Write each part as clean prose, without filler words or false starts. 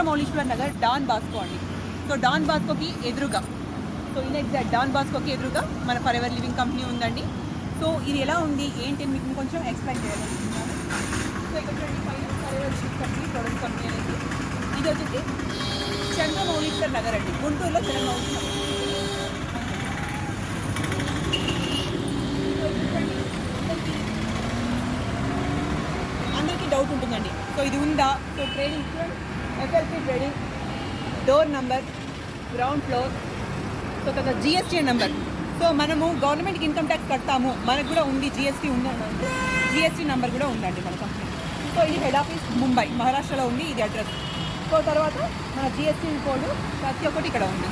Chandramouleeswar Nagar don Bosco అండి. So don బాస్కోకి ఎదురుగా, so in exact don బాస్కోకి ఎదురుగా మన ఫర్ ఎవర్ లివింగ్ కంపెనీ ఉందండి. సో ఇది ఎలా ఉంది ఏంటి మీకు కొంచెం ఎక్స్ప్లెయిన్ చేయాలనుకుంటున్నాను. సో ఇక్కడ చూడండి పైన for ever living company product company అనేది. ఇది వచ్చేసి చంద్రమౌళీశ్వర్ నగర్ అండి, గుంటూరులో చంద్రమౌళీశ్వర్ నగర్. అందరికీ డౌట్ ఉంటుందండి, సో ఇది ఉందా? So trading FLP trading, door number, ground floor, so తర్వాత జిఎస్టీ నెంబర్. సో మనము గవర్నమెంట్కి ఇన్కమ్ ట్యాక్స్ కడతాము, మనకు కూడా ఉంది జిఎస్టీ ఉందండి, జిఎస్టీ నెంబర్ కూడా ఉందండి మన కంపెనీ. సో ఇది హెడ్ ఆఫీస్ ముంబై మహారాష్ట్రలో ఉంది, ఇది అడ్రస్. సో తర్వాత మన జిఎస్టీ కోడ్ ప్రతి ఒక్కటి ఇక్కడ ఉంది.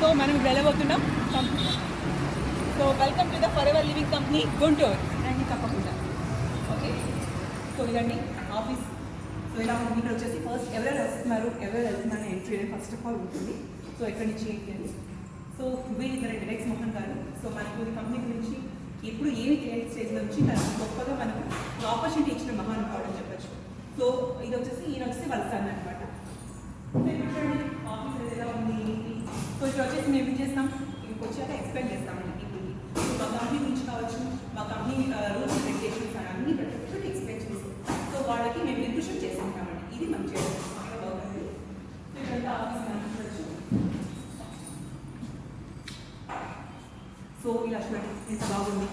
సో మనం వెళ్ళబోతున్నాం company. So welcome to the forever living company Guntur రండి తప్పకుండా. ఓకే, సో ఇదండి ఆఫీస్. సో ఇలా ఉంది. ఇక్కడ వచ్చేసి ఫస్ట్ ఎవరెవరు వస్తున్నారు ఎవరెవరు వెళ్తున్నారు ఎంట్రీ ఫస్ట్ ఆఫ్ ఆల్ ఉంటుంది. సో ఎక్కడి నుంచి ఏంటి అండి. సో వీళ్ళిద్దరు డైరెక్ట్ మోహన్ గారు. సో మనకు ఈ కంపెనీ గురించి ఇప్పుడు ఏమి క్రియేట్ స్టేజ్లో నుంచి తనకు గొప్పగా మనకు ఆపర్చునిటీ ఇచ్చిన మహానుభావుడు అని చెప్పచ్చు. సో ఇది వచ్చేసి ఈయన వచ్చేసి వాళ్ళ సన్ అనమాట. ఆఫీస్ ఎలా ఉంది ఏంటి. సో ఇక్కడ వచ్చేసి మేము ఏం చేస్తాం, ఇక్కడికి వచ్చాక ఎక్స్ప్లెయిన్ చేస్తామండి పీపుల్కి. సో మా కంపెనీ గురించి కావచ్చు, మా కంపెనీ రూల్స్ అండ్ రెగ్యులేషన్స్ అన్నీ ప్రతి ఎక్స్ప్లెయిన్ చేస్తాం. సో వాళ్ళకి మేము ఇంప్రూషన్ చేస్తుంటామండి. ఇది మనం చేయడం బాగుంది. సో ఇదంతా ఆఫీస్ చూడొచ్చు. సో ఇలా చూడండి ఎంత బాగుంది.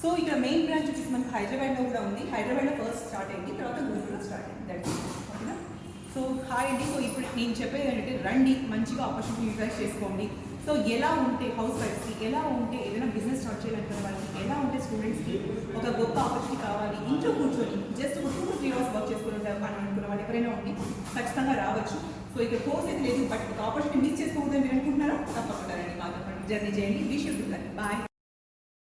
సో ఇక్కడ మెయిన్ బ్రాంచ్ వచ్చేసి మనకు హైదరాబాద్లో కూడా ఉంది. హైదరాబాద్లో ఫస్ట్ స్టార్ట్ అయింది, తర్వాత గుంటూరులో స్టార్ట్ అయింది. దట్ ఓకేనా. సో హాయ్ అండి. సో ఇప్పుడు నేను చెప్పేది ఏంటంటే రండి, మంచిగా ఆపర్చునిటీ యూటిలైజ్ చేసుకోండి. సో ఎలా ఉంటే హౌస్ వైఫ్స్కి, ఎలా ఉంటే ఏదైనా బిజినెస్ స్టార్ట్ చేయాలంటే వాళ్ళకి, ఎలా ఉంటే స్టూడెంట్స్కి ఒక గొప్ప ఆపర్చునిటీ కావాలి, ఇంట్లో కూర్చొని జస్ట్ ఒక 2 to 3 hours వర్క్ చేసుకుని అని అనుకున్న వాళ్ళు ఎవరైనా ఉండి ఖచ్చితంగా రావచ్చు. సో ఇక్కడ కోర్స్ అయితే లేదు, బట్ ఆపర్చునిటీ మిస్ చేసుకోవద్దని మీరు అనుకుంటున్నారా? తప్పకుండా రండి, మాతో జర్నీ చేయండి. Wish you do that. Bye.